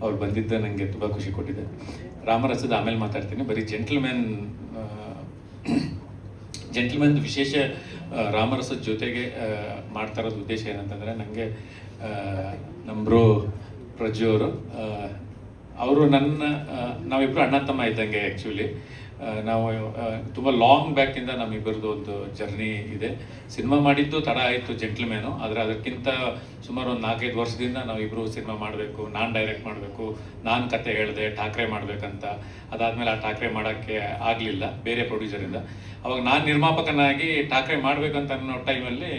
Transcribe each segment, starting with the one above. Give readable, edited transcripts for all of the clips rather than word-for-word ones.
ಅವ್ರು ಬಂದಿದ್ದ ನನಗೆ ತುಂಬ ಖುಷಿ ಕೊಟ್ಟಿದೆ. ರಾಮರಸದ ಆಮೇಲೆ ಮಾತಾಡ್ತೀನಿ. ಬರೀ ಜೆಂಟ್ಲ್ಮನ್ ವಿಶೇಷ ರಾಮರಸದ ಜೊತೆಗೆ ಮಾಡ್ತಾ ಇರೋದು ಉದ್ದೇಶ ಏನಂತಂದರೆ, ನನಗೆ ನಮ್ಮರು ಪ್ರಜ್ಜು ಅವರು ನಾವಿಬ್ಬರು ಅಣ್ಣ ತಮ್ಮ ಇದ್ದಂಗೆ. ಆ್ಯಕ್ಚುಲಿ ನಾವು ತುಂಬ ಲಾಂಗ್ ಬ್ಯಾಕಿಂದ ನಮ್ಮಿಬ್ಬರದ್ದು ಒಂದು ಜರ್ನಿ ಇದೆ. ಸಿನಿಮಾ ಮಾಡಿದ್ದು ತಡ ಆಯಿತು ಜೆಂಟ್ಲ್ಮ್ಯಾನು, ಆದರೆ ಅದಕ್ಕಿಂತ ಸುಮಾರು ಒಂದು 4-5 ವರ್ಷದಿಂದ ನಾವಿಬ್ಬರು ಸಿನಿಮಾ ಮಾಡಬೇಕು, ನಾನು ಡೈರೆಕ್ಟ್ ಮಾಡಬೇಕು, ನಾನು ಕತೆ ಹೇಳಿದೆ ಠಾಕ್ರೆ ಮಾಡಬೇಕಂತ. ಅದಾದಮೇಲೆ ಆ ಠಾಕ್ರೆ ಮಾಡೋಕ್ಕೆ ಆಗಲಿಲ್ಲ ಬೇರೆ ಪ್ರೊಡ್ಯೂಸರಿಂದ. ಅವಾಗ ನಾನು ನಿರ್ಮಾಪಕನಾಗಿ ಠಾಕ್ರೆ ಮಾಡಬೇಕಂತ ಅನ್ನೋ ಟೈಮಲ್ಲಿ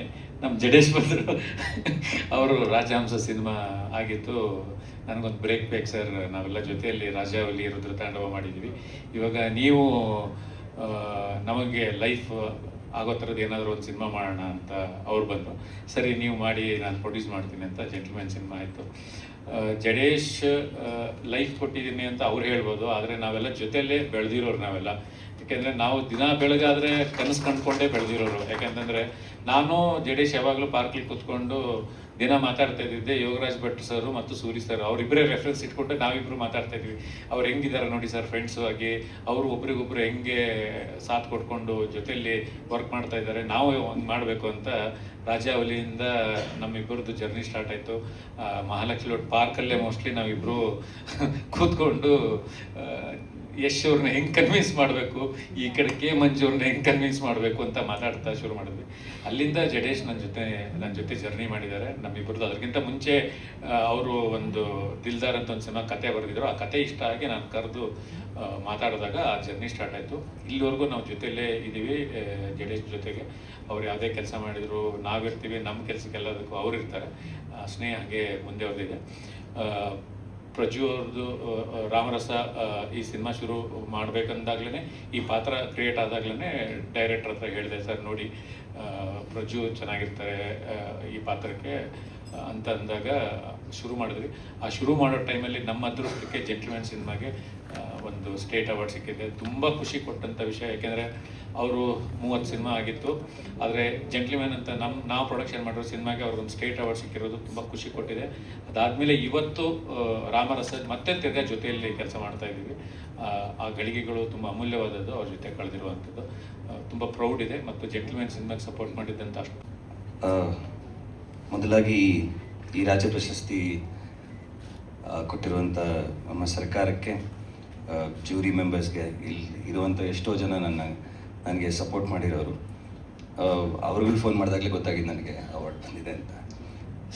ನಮ್ಮ ಜಡೇಶ್ ಬಂದರು. ಅವರು ರಾಜಹಂಸ ಸಿನಿಮಾ ಆಗಿತ್ತು. ನನಗೊಂದು ಬ್ರೇಕ್ ಬೇಕು ಸರ್, ನಾವೆಲ್ಲ ಜೊತೆಯಲ್ಲಿ ರಾಜಾವಲಿ ರುದ್ರತಾಂಡವ ಮಾಡಿದ್ವಿ, ಇವಾಗ ನೀವು ನಮಗೆ ಲೈಫ್ ಆಗೋ ಥರದ್ದು ಏನಾದರೂ ಒಂದು ಸಿನಿಮಾ ಮಾಡೋಣ ಅಂತ ಅವ್ರು ಬಂದರು. ಸರಿ ನೀವು ಮಾಡಿ, ನಾನು ಪ್ರೊಡ್ಯೂಸ್ ಮಾಡ್ತೀನಿ ಅಂತ ಜೆಂಟ್ಲ್ಮ್ಯಾನ್ ಸಿನಿಮಾ ಆಯಿತು. ಜಡೇಶ್ ಲೈಫ್ ಕೊಟ್ಟಿದ್ದೀನಿ ಅಂತ ಅವ್ರು ಹೇಳ್ಬೋದು, ಆದರೆ ನಾವೆಲ್ಲ ಜೊತೆಯಲ್ಲೇ ಬೆಳೆದಿರೋರು ನಾವೆಲ್ಲ. ಯಾಕೆಂದರೆ ನಾವು ದಿನ ಬೆಳಗಾದರೆ ಕನಸು ಕಂಡುಕೊಂಡೇ ಬೆಳೆದಿರೋರು. ಯಾಕೆಂತಂದರೆ ನಾನು ಜಡೇಶ್ ಯಾವಾಗಲೂ ಪಾರ್ಕಲ್ಲಿ ಕೂತ್ಕೊಂಡು ದಿನ ಮಾತಾಡ್ತಾ ಇದ್ದಿದ್ದೆ ಯೋಗರಾಜ್ ಭಟ್ ಸರ್ ಮತ್ತು ಸೂರಿ ಸರ್, ಅವರಿಬ್ಬರೇ ರೆಫರೆನ್ಸ್ ಇಟ್ಕೊಂಡು ನಾವಿಬ್ಬರು ಮಾತಾಡ್ತಾ ಇದ್ವಿ. ಅವ್ರು ಹೆಂಗಿದ್ದಾರೆ ನೋಡಿ ಸರ್ ಫ್ರೆಂಡ್ಸು ಆಗಿ, ಅವರು ಒಬ್ರಿಗೊಬ್ರು ಹೆಂಗೆ ಸಾಥ್ ಕೊಟ್ಕೊಂಡು ಜೊತೆಯಲ್ಲಿ ವರ್ಕ್ ಮಾಡ್ತಾ ಇದ್ದಾರೆ, ನಾವು ಒಂದು ಮಾಡಬೇಕು ಅಂತ ರಾಜಾವಲಿಯಿಂದ ನಮ್ಮಿಬ್ಬರದ್ದು ಜರ್ನಿ ಸ್ಟಾರ್ಟ್ ಆಯಿತು. ಮಹಾಲಕ್ಷ್ಮಿ ರೋಡ್ ಪಾರ್ಕಲ್ಲೇ ಮೋಸ್ಟ್ಲಿ ನಾವಿಬ್ಬರು ಕೂತ್ಕೊಂಡು ಯಶ್ ಅವ್ರನ್ನ ಹೆಂಗೆ ಕನ್ವಿನ್ಸ್ ಮಾಡಬೇಕು, ಈ ಕಡೆ ಕೆ ಮಂಜು ಅವ್ರನ್ನ ಹೆಂಗೆ ಕನ್ವಿನ್ಸ್ ಮಾಡಬೇಕು ಅಂತ ಮಾತಾಡ್ತಾ ಶುರು ಮಾಡಿದ್ವಿ. ಅಲ್ಲಿಂದ ಜಡೇಶ್ ನನ್ನ ಜೊತೆ ಜರ್ನಿ ಮಾಡಿದ್ದಾರೆ ನಮ್ಮಿಬ್ಬರದ್ದು. ಅದಕ್ಕಿಂತ ಮುಂಚೆ ಅವರು ಒಂದು ದಿಲ್ದಾರ್ ಅಂತ ಒಂದು ಸಿನಿಮಾ ಕತೆ ಬರೆದಿದ್ರು. ಆ ಕತೆ ಇಷ್ಟ ಆಗಿ ನಾನು ಕರೆದು ಮಾತಾಡಿದಾಗ ಆ ಜರ್ನಿ ಸ್ಟಾರ್ಟ್ ಆಯಿತು. ಇಲ್ಲಿವರೆಗೂ ನಾವು ಜೊತೆಯಲ್ಲೇ ಇದ್ದೀವಿ ಜಡೇಶ್ ಜೊತೆಗೆ. ಅವ್ರು ಯಾವುದೇ ಕೆಲಸ ಮಾಡಿದ್ರು ನಾವಿರ್ತೀವಿ, ನಮ್ಮ ಕೆಲಸಕ್ಕೆಲ್ಲದಕ್ಕೂ ಅವ್ರು ಇರ್ತಾರೆ. ಸ್ನೇಹ ಹಾಗೆ ಮುಂದೆ ಹೊರದಿದೆ. ಪ್ರಜ್ಜು ಅವ್ರದ್ದು ರಾಮರಸ ಈ ಸಿನಿಮಾ ಶುರು ಮಾಡಬೇಕಂದಾಗ್ಲೇ, ಈ ಪಾತ್ರ ಕ್ರಿಯೇಟ್ ಆದಾಗ್ಲೇ ಡೈರೆಕ್ಟರ್ ಹತ್ರ ಹೇಳಿದೆ, ಸರ್ ನೋಡಿ ಪ್ರಜ್ಜು ಚೆನ್ನಾಗಿರ್ತಾರೆ ಈ ಪಾತ್ರಕ್ಕೆ ಅಂತ ಅಂದಾಗ ಶುರು ಮಾಡಿದ್ವಿ. ಆ ಶುರು ಮಾಡೋ ಟೈಮಲ್ಲಿ ನಮ್ಮ ಅದೃಷ್ಟಕ್ಕೆ ಜೆಂಟ್ಲ್ಮ್ಯಾನ್ ಸಿನಿಮಾಗೆ ಒಂದು ಸ್ಟೇಟ್ ಅವಾರ್ಡ್ ಸಿಕ್ಕಿದೆ. ತುಂಬ ಖುಷಿ ಕೊಟ್ಟಂಥ ವಿಷಯ. ಯಾಕೆಂದರೆ ಅವರು 30 ಸಿನಿಮಾ ಆಗಿತ್ತು, ಆದರೆ ಜೆಂಟ್ಲ್ಮ್ಯಾನ್ ಅಂತ ನಾವು ಪ್ರೊಡಕ್ಷನ್ ಮಾಡಿರೋ ಸಿನಿಮಾಗೆ ಅವ್ರಿಗೊಂದು ಸ್ಟೇಟ್ ಅವಾರ್ಡ್ ಸಿಕ್ಕಿರೋದು ತುಂಬ ಖುಷಿ ಕೊಟ್ಟಿದೆ. ಅದಾದಮೇಲೆ ಇವತ್ತು ರಾಮರಸ ಮತ್ತೆ ತಿರ್ಗಾ ಜೊತೆಯಲ್ಲಿ ಕೆಲಸ ಮಾಡ್ತಾ ಇದ್ದೀವಿ. ಆ ಗಳಿಗೆಗಳು ತುಂಬ ಅಮೂಲ್ಯವಾದದ್ದು, ಅವ್ರ ಜೊತೆ ಕಳೆದಿರುವಂಥದ್ದು. ತುಂಬ ಪ್ರೌಡ್ ಇದೆ. ಮತ್ತು ಜೆಂಟ್ಲ್ಮ್ಯಾನ್ ಸಿನಿಮಾಗೆ ಸಪೋರ್ಟ್ ಮಾಡಿದ್ದಂಥ ಅಷ್ಟು. ಮೊದಲಾಗಿ ಈ ರಾಜ್ಯ ಪ್ರಶಸ್ತಿ ಕೊಟ್ಟಿರುವಂಥ ನಮ್ಮ ಸರ್ಕಾರಕ್ಕೆ, ಜ್ಯೂರಿ ಮೆಂಬರ್ಸ್ಗೆ, ಇಲ್ಲಿ ಇರುವಂಥ ಎಷ್ಟೋ ಜನ ನನಗೆ ಸಪೋರ್ಟ್ ಮಾಡಿರೋರು, ಅವ್ರಿಗೂ ಫೋನ್ ಮಾಡಿದಾಗಲೇ ಗೊತ್ತಾಗಿದ್ದು ನನಗೆ ಅವಾರ್ಡ್ ಬಂದಿದೆ ಅಂತ.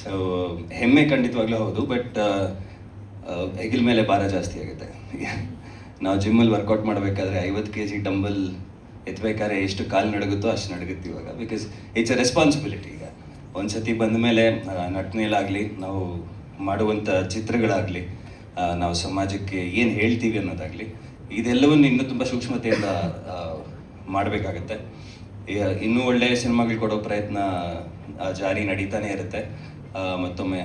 ಸೊ ಹೆಮ್ಮೆ ಖಂಡಿತವಾಗ್ಲೂ ಹೌದು. ಬಟ್ ಹೆಗಲ ಮೇಲೆ ಭಾರ ಜಾಸ್ತಿ ಆಗುತ್ತೆ. ನಾವು ಜಿಮ್ಮಲ್ಲಿ ವರ್ಕೌಟ್ ಮಾಡಬೇಕಾದ್ರೆ 50 kg ಡಂಬಲ್ ಎತ್ತಬೇಕಾದ್ರೆ ಎಷ್ಟು ಕಾಲು ನಡುಗುತ್ತೋ ಅಷ್ಟು ನಡುಗುತ್ತೆ ಇವಾಗ. Because it's A responsibility. ಈಗ ಒಂದು ಸತಿ ಬಂದ ಮೇಲೆ ನಟನೆಯಲ್ಲಾಗಲಿ, ನಾವು ಮಾಡುವಂಥ ಚಿತ್ರಗಳಾಗಲಿ, ನಾವು ಸಮಾಜಕ್ಕೆ ಏನು ಹೇಳ್ತೀವಿ ಅನ್ನೋದಾಗಲಿ, ಇದೆಲ್ಲವನ್ನು ಇನ್ನೂ ತುಂಬ ಸೂಕ್ಷ್ಮತೆಯಿಂದ ಮಾಡಬೇಕಾಗತ್ತೆ. ಇನ್ನೂ ಒಳ್ಳೆಯ ಸಿನಿಮಾಗಳು ಕೊಡೋ ಪ್ರಯತ್ನ ಜಾರಿ ನಡೀತಾನೆ ಇರುತ್ತೆ. ಮತ್ತೊಮ್ಮೆ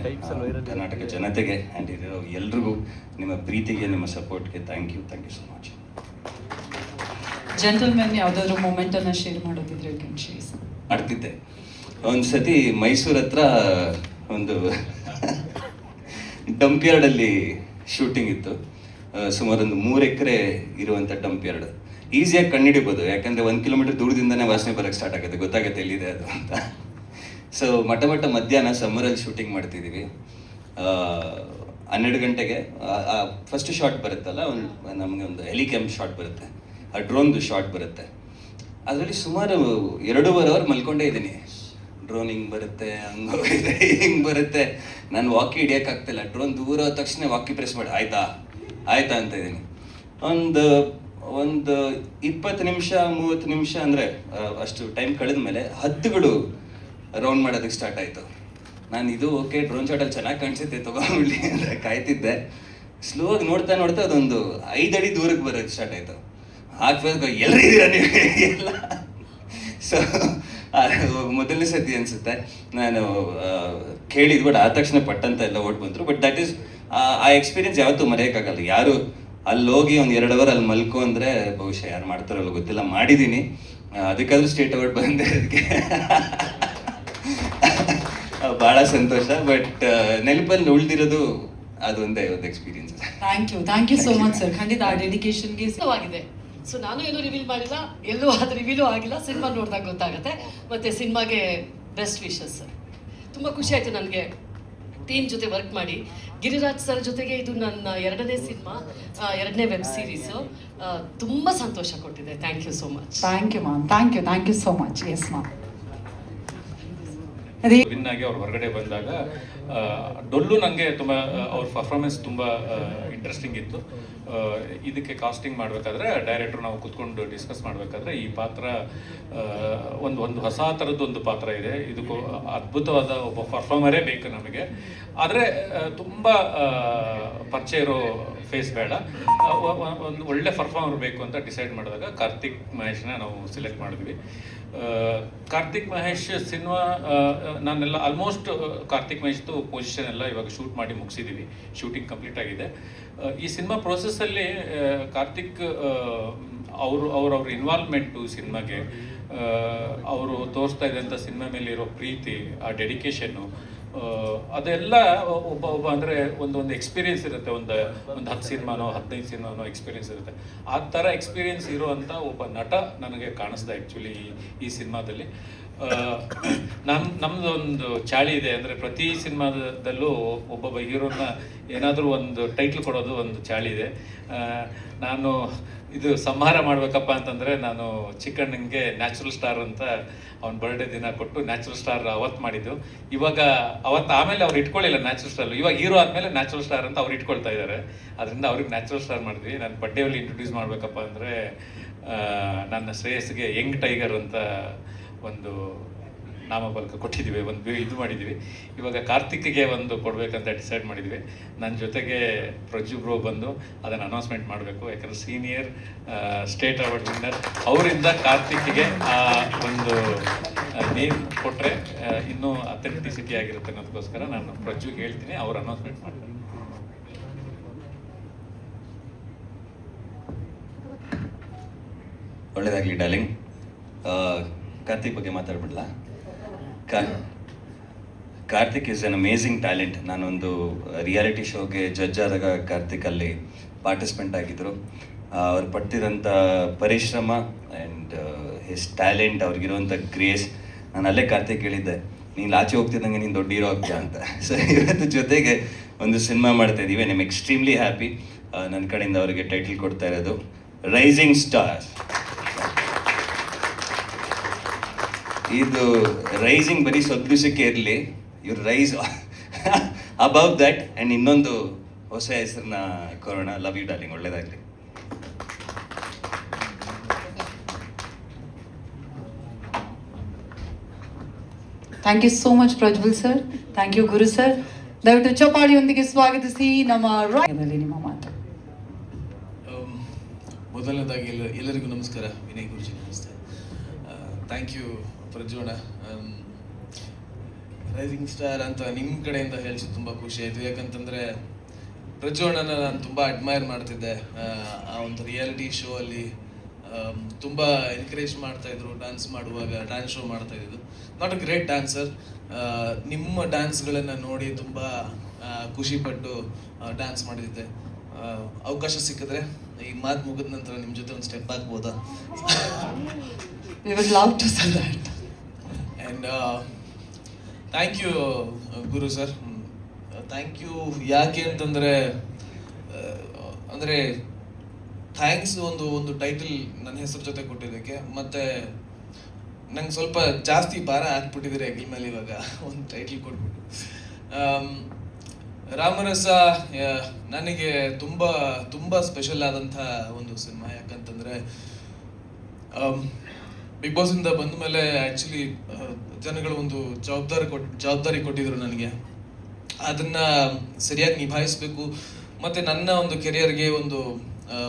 ಕರ್ನಾಟಕ ಜನತೆಗೆ ಆ್ಯಂಡ್ ಇದು ಎಲ್ರಿಗೂ ನಿಮ್ಮ ಪ್ರೀತಿಗೆ, ನಿಮ್ಮ ಸಪೋರ್ಟ್ಗೆ thank you so much. Gentleman ಯಾವುದಾದ್ರೂ ಮೂಮೆಂಟನ್ನು ಶೇರ್ ಮಾಡೋದಿದ್ರೆ ಆಡ್ತಿದ್ದೆ. ಒಂದು ಸತಿ ಮೈಸೂರು ಹತ್ರ ಒಂದು ಡಂಪ್ ಯಾರ್ಡಲ್ಲಿ ಶೂಟಿಂಗ್ ಇತ್ತು. ಸುಮಾರು ಒಂದು 3 ಎಕರೆ ಇರುವಂಥ ಡಂಪ್ ಯಾರ್ಡ್. ಈಸಿಯಾಗಿ ಕಂಡುಹಿಡಿಬೋದು, ಯಾಕಂದರೆ 1 ಕಿಲೋಮೀಟರ್ ದೂರದಿಂದನೇ ವಾಸನೆ ಬರೋಕ್ಕೆ ಸ್ಟಾರ್ಟ್ ಆಗುತ್ತೆ, ಗೊತ್ತಾಗುತ್ತೆ ಎಲ್ಲಿದೆ ಅದು ಅಂತ. ಸೊ ಮಧ್ಯಾಹ್ನ ಸಮ್ಮರಲ್ಲಿ ಶೂಟಿಂಗ್ ಮಾಡ್ತಿದ್ದೀವಿ. 12 ಗಂಟೆಗೆ ಫಸ್ಟ್ ಶಾಟ್ ಬರುತ್ತಲ್ಲ, ನಮಗೆ ಒಂದು ಹೆಲಿಕ್ಯಾಮ್ ಶಾಟ್ ಬರುತ್ತೆ, ಆ ಡ್ರೋನ್ದು ಶಾಟ್ ಬರುತ್ತೆ. ಅದರಲ್ಲಿ ಸುಮಾರು 2.5 ಅವರ್ ಮಲ್ಕೊಂಡೇ ಇದ್ದೀನಿ. ಡ್ರೋನ್ ಹಿಂಗೆ ಬರುತ್ತೆ, ಹಂಗೆ ಹಿಂಗೆ ಬರುತ್ತೆ, ನಾನು ವಾಕಿ ಹಿಡಿಯೋಕ್ಕಾಗ್ತಿಲ್ಲ. ಡ್ರೋನ್ ದೂರ ಹೋದ ತಕ್ಷಣ ವಾಕಿ ಪ್ರೆಸ್ ಮಾಡಿ ಆಯ್ತಾ ಅಂತ ಇದ್ದೀನಿ. ಒಂದು 20 ನಿಮಿಷ 30 ನಿಮಿಷ ಅಂದರೆ ಅಷ್ಟು ಟೈಮ್ ಕಳೆದ ಮೇಲೆ ಹದ್ದುಗಳು ರೌಂಡ್ ಮಾಡೋದಕ್ಕೆ ಸ್ಟಾರ್ಟ್ ಆಯಿತು. ನಾನು ಇದು ಓಕೆ ಡ್ರೋನ್ ಶಾಟಲ್ಲಿ ಚೆನ್ನಾಗಿ ಕಾಣಿಸುತ್ತೆ ತೊಗೊಂಡ್ಬಿಡ್ಲಿ ಅಂತ ಕಾಯ್ತಿದ್ದೆ. ಸ್ಲೋ ಆಗಿ ನೋಡ್ತಾ ಅದೊಂದು 5 ಅಡಿ ದೂರಕ್ಕೆ ಬರೋಕ್ಕೆ ಸ್ಟಾರ್ಟ್ ಆಯಿತು. ಹಾಕ್ಬೇಕು ಎಲ್ಲರಿದ್ದೀರಾ ನೀವು ಎಲ್ಲ. ಸೊ ಮೊದಲನೇ ಸತಿ ಅನಿಸುತ್ತೆ ನಾನು ಕೇಳಿದ್ದು, ಬಟ್ ಆದ ತಕ್ಷಣ ಪಟ್ಟಂತ ಎಲ್ಲ ಓಟ್ ಬಂದರು. ಬಟ್ ದಟ್ ಈಸ್ ಆ ಎಕ್ಸ್ಪೀರಿಯನ್ಸ್ ಯಾವತ್ತೂ ಮರೆಯೋಕ್ಕಾಗಲ್ಲ. ಯಾರು ಅಲ್ಲಿ ಹೋಗಿ ಒಂದು 2 ಅವರ್ ಅಲ್ಲಿ ಮಲ್ಕೊ ಅಂದರೆ ಬಹುಶಃ ಯಾರು ಮಾಡ್ತಾರಲ್ಲ ಗೊತ್ತಿಲ್ಲ, ಮಾಡಿದ್ದೀನಿ. ಅದಕ್ಕಾದ್ರೂ ಸ್ಟೇಟ್ ಅವಾರ್ಡ್ ಬಂದೆ, ಅದಕ್ಕೆ ಭಾಳ ಸಂತೋಷ. ಬಟ್ ನೆನಪಲ್ಲಿ ಉಳಿದಿರೋದು ಅದೊಂದೇ ಒಂದು experience. Thank you so much sir. ಖಂಡಿತ ಆ ಡೆಡಿಕೇಶನ್ಗೆ ಆಗಿದೆ. ಸೊ ನಾನು ಏನು ರಿವೀಲ್ ಮಾಡಿಲ್ಲ, ಎಲ್ಲೂ ಅದು ರಿವೀಲು ಆಗಿಲ್ಲ. ಸಿನಿಮಾ ನೋಡಿದಾಗ ಗೊತ್ತಾಗುತ್ತೆ. ಮತ್ತು ಸಿನಿಮಾಗೆ ಬೆಸ್ಟ್ ವಿಶಸ್ ಸರ್. ತುಂಬ ಖುಷಿ ಆಯಿತು ನನಗೆ ಟೀಮ್ ಜೊತೆ ವರ್ಕ್ ಮಾಡಿ. ಗಿರಿರಾಜ್ ಸರ್ ಜೊತೆಗೆ ಇದು ನನ್ನ 2ನೇ ಸಿನಿಮಾ, 2ನೇ ವೆಬ್ ಸೀರೀಸು. ತುಂಬ ಸಂತೋಷ ಕೊಟ್ಟಿದೆ. Thank you so much. Thank you ma'am. Thank you so much. Yes ma'am. ಅದೇ ವಿನ್ ಆಗಿ ಅವ್ರು ಹೊರಗಡೆ ಬಂದಾಗ ಡೊಲ್ಲು ನನಗೆ ತುಂಬ ಅವ್ರ ಪರ್ಫಾರ್ಮೆನ್ಸ್ ತುಂಬ ಇಂಟ್ರೆಸ್ಟಿಂಗ್ ಇತ್ತು. ಇದಕ್ಕೆ ಮಾಡಬೇಕಾದ್ರೆ ಡೈರೆಕ್ಟ್ರು ನಾವು ಕೂತ್ಕೊಂಡು ಡಿಸ್ಕಸ್ ಮಾಡಬೇಕಾದ್ರೆ ಈ ಪಾತ್ರ ಒಂದು ಹೊಸ ಥರದ್ದೊಂದು ಪಾತ್ರ ಇದೆ, ಇದಕ್ಕೂ ಅದ್ಭುತವಾದ ಒಬ್ಬ ಪರ್ಫಾರ್ಮರೇ ಬೇಕು ನಮಗೆ. ಆದರೆ ತುಂಬ ಪರಿಚಯ ಇರೋ ಫೇಸ್ ಬೇಡ, ಒಂದು ಒಳ್ಳೆ ಪರ್ಫಾರ್ಮರ್ ಬೇಕು ಅಂತ ಡಿಸೈಡ್ ಮಾಡಿದಾಗ ಕಾರ್ತಿಕ್ ಮಹೇಶ್ನ ನಾವು ಸೆಲೆಕ್ಟ್ ಮಾಡಿದ್ವಿ. ಕಾರ್ತಿಕ್ ಮಹೇಶ್ ಸಿನಿಮಾ ನಾನೆಲ್ಲ ಆಲ್ಮೋಸ್ಟ್ ಕಾರ್ತಿಕ್ ಮಹೇಶ್ದು ಪೊಸಿಷನ್ ಎಲ್ಲ ಇವಾಗ ಶೂಟ್ ಮಾಡಿ ಮುಗಿಸಿದ್ದೀವಿ, ಶೂಟಿಂಗ್ ಕಂಪ್ಲೀಟ್ ಆಗಿದೆ. ಈ ಸಿನಿಮಾ ಪ್ರೋಸೆಸ್ಸಲ್ಲಿ ಕಾರ್ತಿಕ್ ಅವ್ರ ಇನ್ವಾಲ್ವ್ಮೆಂಟು ಸಿನಿಮಾಗೆ, ಅವರು ತೋರಿಸ್ತಾ ಇದ್ದಂಥ ಸಿನಿಮಾ ಮೇಲೆ ಇರೋ ಪ್ರೀತಿ, ಆ ಡೆಡಿಕೇಶನ್ನು, ಅದೆಲ್ಲ ಒಬ್ಬ ಅಂದರೆ ಒಂದು ಎಕ್ಸ್ಪೀರಿಯನ್ಸ್ ಇರುತ್ತೆ. ಒಂದು 10 ಸಿನಿಮಾನೋ 15 ಸಿನಿಮಾನೋ ಎಕ್ಸ್ಪೀರಿಯನ್ಸ್ ಇರುತ್ತೆ. ಆ ಥರ ಎಕ್ಸ್ಪೀರಿಯನ್ಸ್ ಇರುವಂಥ ಒಬ್ಬ ನಟ ನನಗೆ ಕಾಣಿಸ್ದೆ ಆ್ಯಕ್ಚುಲಿ ಈ ಸಿನಿಮಾದಲ್ಲಿ. ನಮ್ಮದೊಂದು ಚಾಳಿ ಇದೆ, ಅಂದರೆ ಪ್ರತಿ ಸಿನಿಮಾದಲ್ಲೂ ಒಬ್ಬೊಬ್ಬ ಹೀರೋನ ಏನಾದರೂ ಒಂದು ಟೈಟ್ಲ್ ಕೊಡೋದು ಒಂದು ಚಾಳಿ ಇದೆ. ನಾನು ಇದು ಸಂಹಾರ ಮಾಡಬೇಕಪ್ಪ ಅಂತಂದರೆ ನಾನು ಚಿಕ್ಕಣ್ಣನಿಗೆ ನ್ಯಾಚುರಲ್ ಸ್ಟಾರ್ ಅಂತ ಅವ್ನ ಬರ್ಡೇ ದಿನ ಕೊಟ್ಟು ನ್ಯಾಚುರಲ್ ಸ್ಟಾರ್ ಅವತ್ತು ಮಾಡಿದ್ದು. ಇವಾಗ ಅವತ್ತು ಆಮೇಲೆ ಅವ್ರು ಇಟ್ಕೊಳ್ಳಿಲ್ಲ ನ್ಯಾಚುರಲ್ ಸ್ಟಾರ್, ಇವಾಗ ಹೀರೋ ಆದಮೇಲೆ ನ್ಯಾಚುರಲ್ ಸ್ಟಾರ್ ಅಂತ ಅವ್ರು ಇಟ್ಕೊಳ್ತಾ ಇದ್ದಾರೆ. ಅದರಿಂದ ಅವ್ರಿಗೆ ನ್ಯಾಚುರಲ್ ಸ್ಟಾರ್ ಮಾಡಿದ್ವಿ. ನಾನು ಬರ್ಡೇಯಲ್ಲಿ ಇಂಟ್ರೊಡ್ಯೂಸ್ ಮಾಡಬೇಕಪ್ಪ ಅಂದರೆ ನನ್ನ ಶ್ರೇಯಸ್ಗೆ ಯಂಗ್ ಟೈಗರ್ ಅಂತ ಒಂದು ನಾಮಫಲಕ ಕೊಟ್ಟಿದ್ದೀವಿ, ಒಂದು ಇದು ಮಾಡಿದ್ದೀವಿ. ಇವಾಗ ಕಾರ್ತಿಕ್ಗೆ ಒಂದು ಕೊಡಬೇಕಂತ ಡಿಸೈಡ್ ಮಾಡಿದ್ವಿ. ನನ್ನ ಜೊತೆಗೆ ಪ್ರಜ್ಜು ಬ್ರೋ ಬಂದು ಅದನ್ನು ಅನೌನ್ಸ್ಮೆಂಟ್ ಮಾಡಬೇಕು, ಯಾಕಂದರೆ ಸೀನಿಯರ್ ಸ್ಟೇಟ್ ಅವಾರ್ಡ್ ವಿನ್ನರ್ ಅವರಿಂದ ಕಾರ್ತಿಕ್ಗೆ ಆ ಒಂದು ನೇಮ್ ಕೊಟ್ಟರೆ ಇನ್ನೂ ಅಥೆಂಟಿಸಿಟಿ ಆಗಿರುತ್ತೆ ಅನ್ನೋದಕ್ಕೋಸ್ಕರ ನಾನು ಪ್ರಜ್ಜುಗೆ ಹೇಳ್ತೀನಿ, ಅವ್ರು ಅನೌನ್ಸ್ಮೆಂಟ್ ಮಾಡ್ತಾರೆ. ಒಳ್ಳೇದಾಗಲಿ ಡಾರ್ಲಿಂಗ್. ಕಾರ್ತಿಕ್ ಬಗ್ಗೆ ಮಾತಾಡ್ಬಿಡ್ಲಾ? Karthik is an amazing talent. ನಾನೊಂದು ರಿಯಾಲಿಟಿ ಶೋಗೆ ಜಡ್ಜ್ ಆದಾಗ ಕಾರ್ತಿಕ್ ಅಲ್ಲಿ ಪಾರ್ಟಿಸಿಪೆಂಟ್ ಆಗಿದ್ದರು. ಅವ್ರು ಪಡ್ತಿರೋಂಥ ಪರಿಶ್ರಮ ಆ್ಯಂಡ್ ಹಿಸ್ ಟ್ಯಾಲೆಂಟ್, ಅವ್ರಿಗಿರುವಂಥ ಗ್ರೇಸ್, ನಾನು ಅಲ್ಲೇ ಕಾರ್ತಿಕ್ ಹೇಳಿದ್ದೆ, ನೀನು ಆಚೆ ಹೋಗ್ತಿದ್ದಂಗೆ ನೀನು ದೊಡ್ಡ ಹೀರೋ ಆಗ್ತೀಯ ಅಂತ. ಸೊ ಇವತ್ತು ಜೊತೆಗೆ ಒಂದು ಸಿನಿಮಾ ಮಾಡ್ತಾ ಇದ್ದೀವಿ. I am extremely happy. ನನ್ನ ಕಡೆಯಿಂದ ಅವರಿಗೆ ಟೈಟಲ್ ಕೊಡ್ತಾ ಇರೋದು ರೈಸಿಂಗ್ ಸ್ಟಾರ್. ಇದು ರೈಸಿಂಗ್ ಬರೀ ಸ್ವಲ್ಪ ದಿವಸಕ್ಕೆ ಇರಲಿ, ಇವ್ರು ರೈಸ್ ಅಬೌವ್ ದಟ್. ಆ್ಯಂಡ್ ಇನ್ನೊಂದು ಹೊಸ ಹೆಸರನ್ನ ಕೊರೋಣ. ಲವ್ ಯು ಡಾರ್ಲಿಂಗ್, ಒಳ್ಳೇದಾಗಲಿ. Thank you so much Prajwal sir. Thank you Guru sir. ದಯವಿಟ್ಟು ಚಪ್ಪಾಳಿಯೊಂದಿಗೆ ಸ್ವಾಗತಿಸಿ ನಮ್ಮ ರಾಯದಲ್ಲಿ ನಿಮ್ಮ ಮಾತು. ಮೊದಲನೇದಾಗಿ ಎಲ್ಲರಿಗೂ ನಮಸ್ಕಾರ. ವಿನಯ್ ಗುರುಜಿ ನಮಸ್ತೆ. Thank you Prajwal. Rising star ಅಂತ ನಿಮ್ಮ ಕಡೆಯಿಂದ ಹೇಳಿಸಿ ತುಂಬ ಖುಷಿ ಆಯಿತು. ಯಾಕಂತಂದರೆ ಪ್ರಜ್ವಣ್ಣನ ನಾನು ತುಂಬ ಅಡ್ಮೈರ್ ಮಾಡ್ತಿದ್ದೆ. ಆ ಒಂದು ರಿಯಾಲಿಟಿ ಶೋ ಅಲ್ಲಿ ತುಂಬ ಎನ್ಕರೇಜ್ ಮಾಡ್ತಾಯಿದ್ರು. ಡ್ಯಾನ್ಸ್ ಮಾಡುವಾಗ ಡ್ಯಾನ್ಸ್ ಶೋ ಮಾಡ್ತಾಯಿದ್ದು. Not a great dancer. ನಿಮ್ಮ ಡ್ಯಾನ್ಸ್ಗಳನ್ನು ನೋಡಿ ತುಂಬ ಖುಷಿಪಟ್ಟು ಡ್ಯಾನ್ಸ್ ಮಾಡಿದ್ದೆ. ಅವಕಾಶ ಸಿಕ್ಕಿದ್ರೆ ಈ ಮಾತು ಮುಗಿದ ನಂತರ ನಿಮ್ಮ ಜೊತೆ ಒಂದು ಸ್ಟೆಪ್ ಹಾಕ್ಬೋದಾ? We would love to see that. And thank you Guru sir. Thank you ಯಾಕೆ ಅಂತಂದರೆ ಅಂದರೆ ಥ್ಯಾಂಕ್ಸ್ ಒಂದು ಟೈಟಲ್ ನನ್ನ ಹೆಸರು ಜೊತೆ ಕೊಟ್ಟಿದ್ದಕ್ಕೆ. ಮತ್ತು ನಂಗೆ ಸ್ವಲ್ಪ ಜಾಸ್ತಿ ಭಾರ ಹಾಕ್ಬಿಟ್ಟಿದ್ದೀರಿ ಹೆಗಲ ಮೇಲೆ ಇವಾಗ ಒಂದು ಟೈಟಲ್ ಕೊಟ್ಬಿಟ್ಟು. ರಾಮರಸ ನನಗೆ ತುಂಬ ತುಂಬ ಸ್ಪೆಷಲ್ ಆದಂಥ ಒಂದು ಸಿನಿಮಾ. ಯಾಕಂತಂದರೆ ಬಿಗ್ ಬಾಸಿಂದ ಬಂದ ಮೇಲೆ ಆ್ಯಕ್ಚುಲಿ ಜನಗಳು ಒಂದು ಜವಾಬ್ದಾರಿ ಕೊಟ್ಟಿದ್ರು ನನಗೆ. ಅದನ್ನು ಸರಿಯಾಗಿ ನಿಭಾಯಿಸಬೇಕು ಮತ್ತು ನನ್ನ ಒಂದು ಕೆರಿಯರ್ಗೆ ಒಂದು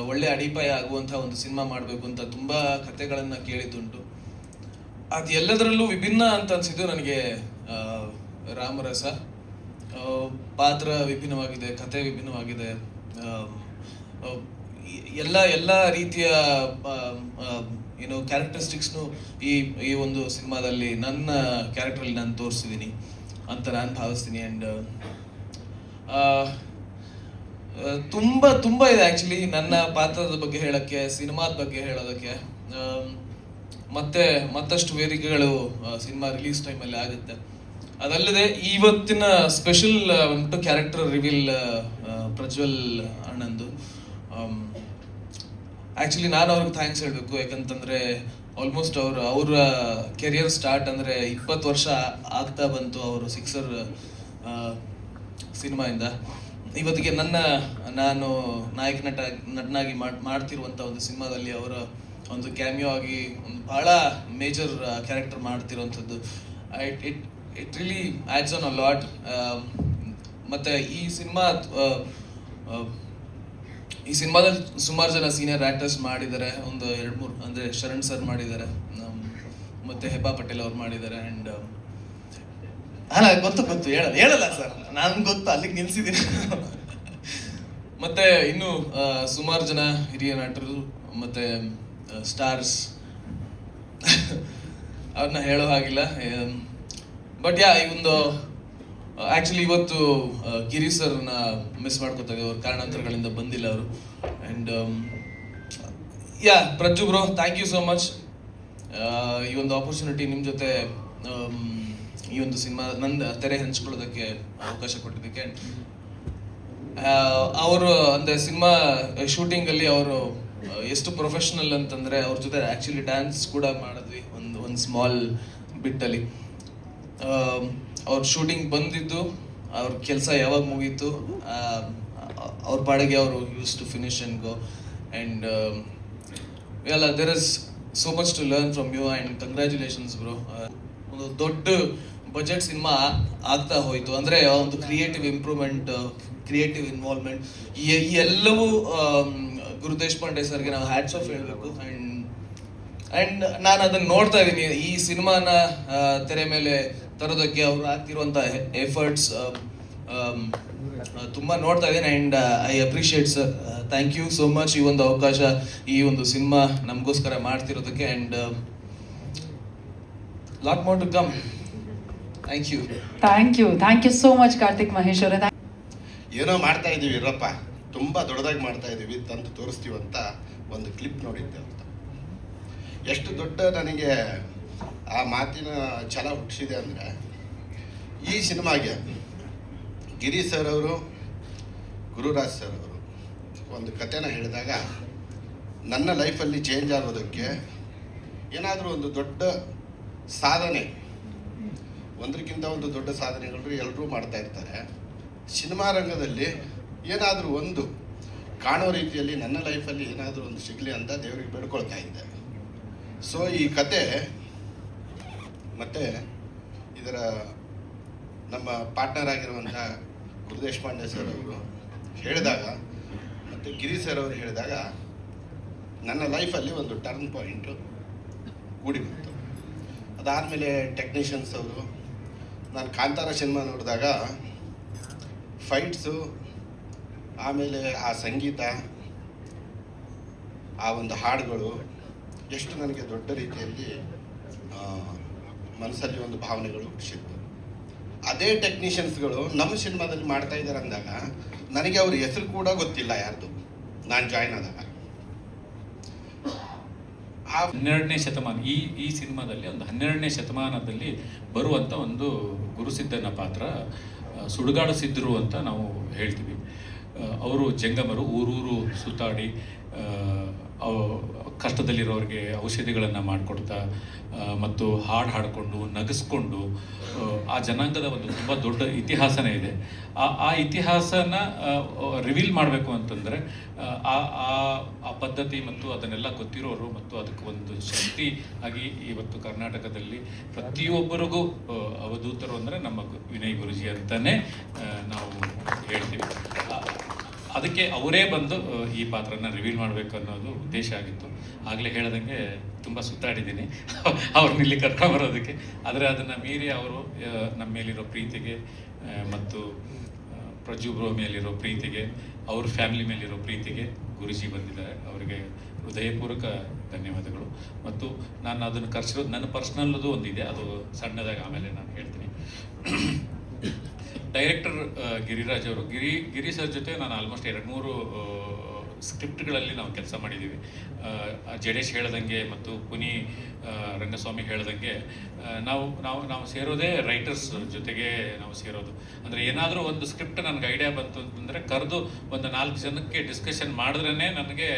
ಒಳ್ಳೆ ಅಡಿಪಾಯ ಆಗುವಂಥ ಒಂದು ಸಿನಿಮಾ ಮಾಡಬೇಕು ಅಂತ ತುಂಬ ಕಥೆಗಳನ್ನು ಕೇಳಿದ್ದುಂಟು. ಅದು ಎಲ್ಲದರಲ್ಲೂ ವಿಭಿನ್ನ ಅಂತ ಅನಿಸಿದ್ದು ನನಗೆ ರಾಮರಸ. ಪಾತ್ರ ವಿಭಿನ್ನವಾಗಿದೆ, ಕಥೆ ವಿಭಿನ್ನವಾಗಿದೆ. ಎಲ್ಲ ರೀತಿಯ ಏನೋ ಕ್ಯಾರೆಕ್ಟರಿಸ್ಟಿಕ್ಸ್ನು ಈ ಒಂದು ಸಿನಿಮಾದಲ್ಲಿ ನನ್ನ ಕ್ಯಾರೆಕ್ಟ್ರಲ್ಲಿ ನಾನು ತೋರಿಸಿದ್ದೀನಿ ಅಂತ ನಾನು ಭಾವಿಸ್ತೀನಿ. ಆ್ಯಂಡ್ ತುಂಬ ಇದೆ ಆ್ಯಕ್ಚುಲಿ ನನ್ನ ಪಾತ್ರದ ಬಗ್ಗೆ ಹೇಳೋಕ್ಕೆ, ಸಿನಿಮಾದ ಬಗ್ಗೆ ಹೇಳೋದಕ್ಕೆ. ಮತ್ತಷ್ಟು ವೇದಿಕೆಗಳು ಸಿನಿಮಾ ರಿಲೀಸ್ ಟೈಮಲ್ಲಿ ಆಗುತ್ತೆ. ಅದಲ್ಲದೆ ಇವತ್ತಿನ ಸ್ಪೆಷಲ್ ಉಂಟು ಕ್ಯಾರೆಕ್ಟರ್ ರಿವೀಲ್ ಪ್ರಜ್ವಲ್ ಅಣ್ಣಂದು. ಆ್ಯಕ್ಚುಲಿ ನಾನು ಅವ್ರಿಗೆ ಥ್ಯಾಂಕ್ಸ್ ಹೇಳಬೇಕು, ಯಾಕಂತಂದರೆ ಆಲ್ಮೋಸ್ಟ್ ಅವರ ಕೆರಿಯರ್ ಸ್ಟಾರ್ಟ್ ಅಂದರೆ 20 ವರ್ಷ ಆಗ್ತಾ ಬಂತು ಅವರು ಸಿಕ್ಸರ್ ಸಿನಿಮಾಯಿಂದ ಇವತ್ತಿಗೆ ನಾನು ನಟನಾಗಿ ಮಾಡ್ತಿರುವಂಥ ಒಂದು ಸಿನಿಮಾದಲ್ಲಿ ಅವರ ಒಂದು ಕ್ಯಾಮಿಯೋ ಆಗಿ ಒಂದು ಬಹಳ ಮೇಜರ್ ಕ್ಯಾರೆಕ್ಟರ್ ಮಾಡ್ತಿರುವಂಥದ್ದು. It really adds on a lot. ಮತ್ತು ಈ ಸಿನಿಮಾದಲ್ಲಿ ಸುಮಾರು ಜನ ಸೀನಿಯರ್ ಆ್ಯಕ್ಟರ್ಸ್ ಮಾಡಿದ್ದಾರೆ, ಒಂದು 2-3 ಅಂದರೆ ಶರಣ್ ಸರ್ ಮಾಡಿದ್ದಾರೆ, ಮತ್ತು ಹೆಬ್ಬಾ ಪಟೇಲ್ ಅವ್ರು ಮಾಡಿದ್ದಾರೆ. ಆ್ಯಂಡ್ ಅಲ್ಲ ಗೊತ್ತು ಹೇಳಲ್ಲ ಸರ್, ನನ್ಗೆ ಗೊತ್ತು, ಅಲ್ಲಿಗೆ ನಿಲ್ಸಿದ್ದೀನಿ. ಮತ್ತೆ ಇನ್ನು ಸುಮಾರು ಜನ ಹಿರಿಯ ನಟರು ಮತ್ತೆ ಸ್ಟಾರ್ಸ್ ಅವ್ರನ್ನ ಹೇಳೋ ಹಾಗಿಲ್ಲ. ಬಟ್ ಈ ಒಂದು ಆ್ಯಕ್ಚುಲಿ ಇವತ್ತು ಗಿರಿ ಸರ್ನ ಮಿಸ್ ಮಾಡ್ಕೋತಾರೆ, ಅವ್ರ ಕಾರಣಾಂತರಗಳಿಂದ ಬಂದಿಲ್ಲ ಅವರು. And Prajju bro, thank you so much ಈ ಒಂದು ಆಪರ್ಚುನಿಟಿ ನಿಮ್ಮ ಜೊತೆ ಈ ಒಂದು ಸಿನಿಮಾ ನನ್ನ ತೆರೆ ಹಂಚ್ಕೊಳ್ಳೋದಕ್ಕೆ ಅವಕಾಶ ಕೊಟ್ಟಿದ್ದಕ್ಕೆ. ಅವರು ಅಂದರೆ ಸಿನಿಮಾ ಶೂಟಿಂಗಲ್ಲಿ ಅವರು ಎಷ್ಟು ಪ್ರೊಫೆಷ್ನಲ್ ಅಂತಂದರೆ ಅವ್ರ ಜೊತೆ ಆ್ಯಕ್ಚುಲಿ ಡ್ಯಾನ್ಸ್ ಕೂಡ ಮಾಡಿದ್ವಿ ಒಂದು ಸ್ಮಾಲ್ ಬಿಟ್ಟಲ್ಲಿ. ಅವ್ರ ಶೂಟಿಂಗ್ ಬಂದಿದ್ದು, ಅವ್ರ ಕೆಲಸ ಯಾವಾಗ ಮುಗೀತು, ಅವ್ರ ಪಾಡಿಗೆ ಅವರು used to finish and go. And there is so much to learn from you and congratulations bro. ಒಂದು ದೊಡ್ಡ ಬಜೆಟ್ ಸಿನಿಮಾ ಆಗ್ತಾ ಹೋಯಿತು ಅಂದರೆ ಒಂದು ಕ್ರಿಯೇಟಿವ್ ಇಂಪ್ರೂವ್ಮೆಂಟ್, ಕ್ರಿಯೇಟಿವ್ ಇನ್ವಾಲ್ವ್ಮೆಂಟ್, ಈ ಎಲ್ಲವೂ ಗುರು ದೇಶಪಾಂಡೆ ಸರ್ಗೆ ನಾವು ಹ್ಯಾಟ್ಸ್ ಆಫ್ ಹೇಳಬೇಕು. ಆ್ಯಂಡ್ ನಾನು ಅದನ್ನು ನೋಡ್ತಾ ಇದ್ದೀನಿ, ಈ ಸಿನಿಮಾನ ತೆರೆ ಮೇಲೆ ತರೋದಕ್ಕೆ ಅವ್ರು ಆಗ್ತಿರುವಂಥ ಎಫರ್ಟ್ಸ್ ತುಂಬ ನೋಡ್ತಾ ಇದ್ದೀನಿ. And I appreciate sir, thank you so much ಈ ಒಂದು ಅವಕಾಶ, ಈ ಒಂದು ಸಿನಿಮಾ ನಮಗೋಸ್ಕರ ಮಾಡ್ತಿರೋದಕ್ಕೆ. And lot more to come. Thank you so much Karthik Mahesh ಅವರೇ. ಏನೋ ಮಾಡ್ತಾ ಇದೀವಿ ಇರಪ್ಪ, ತುಂಬ ದೊಡ್ಡದಾಗಿ ಮಾಡ್ತಾ ಇದೀವಿ, ತಂದು ತೋರಿಸ್ತೀವಿ ಅಂತ ಒಂದು ಕ್ಲಿಪ್ ನೋಡಿದ್ದೆ ಅಂತ. ಎಷ್ಟು ದೊಡ್ಡ ನನಗೆ ಆ ಮಾತಿನ ಛಲ ಹುಟ್ಟಿಸಿದೆ ಅಂದರೆ, ಈ ಸಿನಿಮಾಗೆ ಗಿರಿ ಸರ್ ಅವರು, ಗುರುರಾಜ್ ಸರ್ ಅವರು ಒಂದು ಕಥೆನ ಹೇಳಿದಾಗ ನನ್ನ ಲೈಫಲ್ಲಿ ಚೇಂಜ್ ಆಗೋದಕ್ಕೆ ಏನಾದರೂ ಒಂದು ದೊಡ್ಡ ಸಾಧನೆ, ಒಂದಕ್ಕಿಂತ ಒಂದು ದೊಡ್ಡ ಸಾಧನೆಗಳು ಎಲ್ಲರೂ ಮಾಡ್ತಾ ಇರ್ತಾರೆ. ಸಿನಿಮಾ ರಂಗದಲ್ಲಿ ಏನಾದರೂ ಒಂದು ಕಾಣೋ ರೀತಿಯಲ್ಲಿ ನನ್ನ ಲೈಫಲ್ಲಿ ಏನಾದರೂ ಒಂದು ಸಿಗಲಿ ಅಂತ ದೇವರಿಗೆ ಬೇಡ್ಕೊಳ್ತಾ ಇದ್ದೆ. ಸೊ ಈ ಕತೆ ಮತ್ತು ಇದರ ನಮ್ಮ ಪಾರ್ಟ್ನರ್ ಆಗಿರುವಂಥ ಗುರು ದೇಶಪಾಂಡೆ ಸರ್ ಅವರು ಹೇಳಿದಾಗ ಮತ್ತು ಗಿರಿ ಸರ್ ಅವರು ಹೇಳಿದಾಗ ನನ್ನ ಲೈಫಲ್ಲಿ ಒಂದು ಟರ್ನ್ ಪಾಯಿಂಟು ಕೂಡಿ ಬಂತು. ಅದಾದಮೇಲೆ ಟೆಕ್ನಿಷಿಯನ್ಸ್ ಅವರು, ನಾನು ಕಾಂತಾರ ಸಿನಿಮಾ ನೋಡಿದಾಗ ಫೈಟ್ಸು, ಆಮೇಲೆ ಆ ಸಂಗೀತ, ಆ ಒಂದು ಹಾಡುಗಳು ಎಷ್ಟು ನನಗೆ ದೊಡ್ಡ ರೀತಿಯಲ್ಲಿ ಮನಸ್ಸಲ್ಲಿ ಒಂದು ಭಾವನೆಗಳು ಹುಟ್ಟಿಸಿತ್ತು. ಅದೇ ಟೆಕ್ನಿಷಿಯನ್ಸ್ಗಳು ನಮ್ಮ ಸಿನಿಮಾದಲ್ಲಿ ಮಾಡ್ತಾ ಇದ್ದಾರೆ ಅಂದಾಗ ನನಗೆ ಅವ್ರ ಹೆಸರು ಕೂಡ ಗೊತ್ತಿಲ್ಲ ಯಾರ್ದು, ನಾನು ಜಾಯ್ನ್ ಆದಾಗ. 12ನೇ ಶತಮಾನ ಈ ಸಿನಿಮಾದಲ್ಲಿ ಒಂದು 12ನೇ ಶತಮಾನದಲ್ಲಿ ಬರುವಂಥ ಒಂದು ಗುರುಸಿದ್ಧನ ಪಾತ್ರ ಸುಡುಗಾಡು ಸಿದ್ಧರು ಅಂತ ನಾವು ಹೇಳ್ತೀವಿ. ಅವರು ಜಂಗಮರು, ಊರೂರು ಸುತ್ತಾಡಿ ಕಷ್ಟದಲ್ಲಿರೋರಿಗೆ ಔಷಧಿಗಳನ್ನು ಮಾಡಿಕೊಡ್ತಾ ಮತ್ತು ಹಾಡಿಕೊಂಡು ನಗಿಸ್ಕೊಂಡು ಆ ಜನಾಂಗದ ಒಂದು ತುಂಬ ದೊಡ್ಡ ಇತಿಹಾಸನೇ ಇದೆ. ಆ ಇತಿಹಾಸನ ರಿವೀಲ್ ಮಾಡಬೇಕು ಅಂತಂದರೆ ಆ ಪದ್ಧತಿ ಮತ್ತು ಅದನ್ನೆಲ್ಲ ಗೊತ್ತಿರೋರು ಮತ್ತು ಅದಕ್ಕೆ ಒಂದು ಶಕ್ತಿ ಆಗಿ ಇವತ್ತು ಕರ್ನಾಟಕದಲ್ಲಿ ಪ್ರತಿಯೊಬ್ಬರಿಗೂ ಅವಧೂತರು ಅಂದರೆ ನಮ್ಮ ವಿನಯ್ ಗುರುಜಿ ಅಂತಲೇ ನಾವು ಹೇಳ್ತೀವಿ. ಅದಕ್ಕೆ ಅವರೇ ಬಂದು ಈ ಪಾತ್ರನ ರಿವೀಲ್ ಮಾಡಬೇಕು ಅನ್ನೋದು ಉದ್ದೇಶ ಆಗಿತ್ತು. ಆಗಲೇ ಹೇಳ್ದಂಗೆ ತುಂಬ ಸುತ್ತಾಡಿದ್ದೀನಿ ಅವ್ರನ್ನ ಇಲ್ಲಿ ಕರ್ಕೊಂಬರೋದಕ್ಕೆ. ಆದರೆ ಅದನ್ನು ಮೀರಿ ಅವರು ನಮ್ಮ ಮೇಲಿರೋ ಪ್ರೀತಿಗೆ ಮತ್ತು ಪ್ರಜ್ಜು ಬ್ರೋ ಮೇಲಿರೋ ಪ್ರೀತಿಗೆ, ಅವ್ರ ಫ್ಯಾಮಿಲಿ ಮೇಲಿರೋ ಪ್ರೀತಿಗೆ ಗುರುಜಿ ಬಂದಿದ್ದಾರೆ. ಅವರಿಗೆ ಹೃದಯಪೂರ್ವಕ ಧನ್ಯವಾದಗಳು. ಮತ್ತು ನಾನು ಅದನ್ನು ಕರೆಸಿರೋದು ನನ್ನ ಪರ್ಸ್ನಲ್ಲದು ಒಂದಿದೆ, ಅದು ಸಣ್ಣದಾಗಿ ಆಮೇಲೆ ನಾನು ಹೇಳ್ತೀನಿ. ಡೈರೆಕ್ಟರ್ ಗಿರಿರಾಜ್ ಅವರು, ಗಿರಿ ಸರ್ ಜೊತೆ ನಾನು ಆಲ್ಮೋಸ್ಟ್ 2-3 ಸ್ಕ್ರಿಪ್ಟ್ಗಳಲ್ಲಿ ನಾವು ಕೆಲಸ ಮಾಡಿದ್ದೀವಿ. ಜಡೇಶ್ ಹೇಳ್ದಂಗೆ ಮತ್ತು ಪುನಿ ರಂಗಸ್ವಾಮಿ ಹೇಳ್ದಂಗೆ ನಾವು ಸೇರೋದೇ ರೈಟರ್ಸ್ ಜೊತೆಗೆ ನಾವು ಸೇರೋದು. ಅಂದರೆ ಏನಾದರೂ ಒಂದು ಸ್ಕ್ರಿಪ್ಟ್ ನನಗೆ ಐಡಿಯಾ ಬಂತು ಅಂತಂದರೆ ಕರೆದು ಒಂದು 4 ಜನಕ್ಕೆ ಡಿಸ್ಕಷನ್ ಮಾಡಿದ್ರೇ ನನಗೆ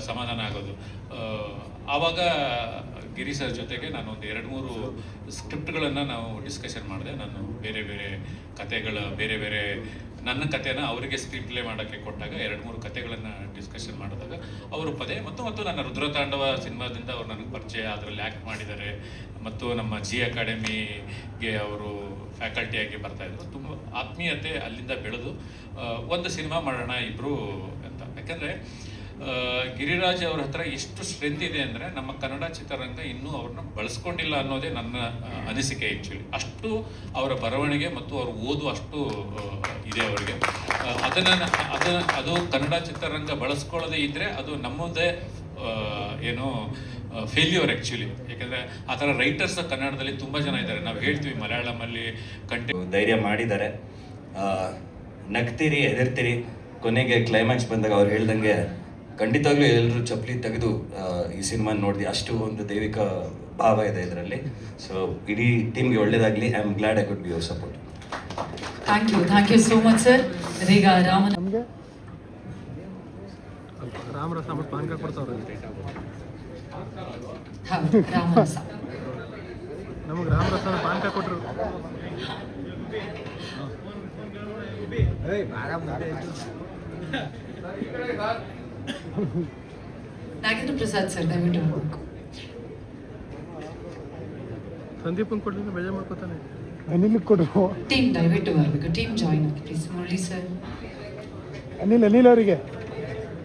ಸಮಾಧಾನ ಆಗೋದು. ಆವಾಗ ಗಿರಿ ಸರ್ ಜೊತೆಗೆ ನಾನು ಒಂದು 2-3 ಸ್ಕ್ರಿಪ್ಟ್ಗಳನ್ನು ನಾವು ಡಿಸ್ಕಷನ್ ಮಾಡಿದೆ. ನಾನು ಬೇರೆ ಬೇರೆ ನನ್ನ ಕಥೆನ ಅವರಿಗೆ ಸ್ಕ್ರೀನ್ ಪ್ಲೇ ಮಾಡೋಕ್ಕೆ ಕೊಟ್ಟಾಗ 2-3 ಕಥೆಗಳನ್ನು ಡಿಸ್ಕಷನ್ ಮಾಡಿದಾಗ ಅವರು ಪದೇ ಮತ್ತು ನನ್ನ ರುದ್ರತಾಂಡವ ಸಿನಿಮಾದಿಂದ ಅವರು ನನಗೆ ಪರಿಚಯ, ಅದರಲ್ಲಿ ಆ್ಯಕ್ಟ್ ಮಾಡಿದ್ದಾರೆ ಮತ್ತು ನಮ್ಮ ಜಿ ಅಕಾಡೆಮಿಗೆ ಅವರು ಫ್ಯಾಕಲ್ಟಿಯಾಗಿ ಬರ್ತಾಯಿದ್ರು. ತುಂಬ ಆತ್ಮೀಯತೆ ಅಲ್ಲಿಂದ ಬೆಳೆದು ಒಂದು ಸಿನಿಮಾ ಮಾಡೋಣ ಇಬ್ಬರು ಅಂತ. ಯಾಕಂದರೆ ಗಿರಿರಾಜ್ ಅವ್ರ ಹತ್ರ ಎಷ್ಟು ಸ್ಟ್ರೆಂತ್ ಇದೆ ಅಂದರೆ ನಮ್ಮ ಕನ್ನಡ ಚಿತ್ರರಂಗ ಇನ್ನೂ ಅವ್ರನ್ನ ಬಳಸ್ಕೊಂಡಿಲ್ಲ ಅನ್ನೋದೇ ನನ್ನ ಅನಿಸಿಕೆ. ಆ್ಯಕ್ಚುಲಿ ಅಷ್ಟು ಅವರ ಬರವಣಿಗೆ ಮತ್ತು ಅವ್ರ ಓದು ಅಷ್ಟು ಇದೆ ಅವರಿಗೆ. ಅದು ಕನ್ನಡ ಚಿತ್ರರಂಗ ಬಳಸ್ಕೊಳ್ಳೋದೇ ಇದ್ದರೆ ಅದು ನಮ್ಮದೇ ಏನೋ ಫೇಲ್ಯೂರ್ ಆ್ಯಕ್ಚುಲಿ. ಯಾಕಂದರೆ ಆ ಥರ ರೈಟರ್ಸ್ ಕನ್ನಡದಲ್ಲಿ ತುಂಬ ಜನ ಇದ್ದಾರೆ. ನಾವು ಹೇಳ್ತೀವಿ ಮಲಯಾಳಮಲ್ಲಿ ಧೈರ್ಯ ಮಾಡಿದ್ದಾರೆ. ನಗ್ತೀರಿ, ಹೆದರ್ತೀರಿ, ಕೊನೆಗೆ ಕ್ಲೈಮ್ಯಾಕ್ಸ್ ಬಂದಾಗ ಅವ್ರು ಹೇಳ್ದಂಗೆ ಖಂಡಿತವಾಗ್ಲೂ ಎಲ್ಲರೂ ಚಪ್ಪಲಿ ತೆಗೆದು ಈ ಸಿನಿಮಾ ನೋಡಿದ್ವಿ. ಅಷ್ಟು ಒಂದು ದೈವಿಕ ಭಾವ ಇದೆ ಇದರಲ್ಲಿ. ಸೊ ಇಡೀ ಟೀಮ್ಗೆ ಒಳ್ಳೇದಾಗಲಿ. I am glad I could be your support. Thank you so much sir. ಇದೀಗ ನಮಗೆ ರಾಮರಸ ಮತ್ತು ಪಾನಕ ಕೊಡ್ತಾವ್ರೆ. ರಾಮರಸ ನಮಗೆ ರಾಮರಸ ಪಾನಕ ಕೊಟ್ಟರು. ನಾಗೇಂದ್ರ ಪ್ರಸಾದ್ ಸರ್ ದಯವಿಟ್ಟು ಹೋಗ್ಬೇಕು. ಸಂದೀಪನ್ ಕೊಡ್ಲಿಕ್ಕೆ ಬೇಜಾರು ಮಾಡ್ಕೊತಾನೆ. ಅನಿಲ್ ಕೊಡು. ಟೀಮ್ ದಯವಿಟ್ಟು ಬರಬೇಕು. ಟೀಮ್ ಜಾಯಿನ್ ಆಗಿ ಪ್ಲೀಸ್. ಮುರಳಿ ಸರ್, ಅನಿಲ್ ಅವರಿಗೆ,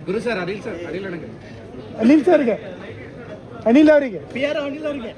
ಗುರು ಸರ್, ಅನಿಲ್ ನನಗೆ, ಅನಿಲ್ ಸರ್ಗೆ, ಅನಿಲ್ ಅವರಿಗೆ, ಪಿ ಆರ್ ಅನಿಲ್ ಅವರಿಗೆ.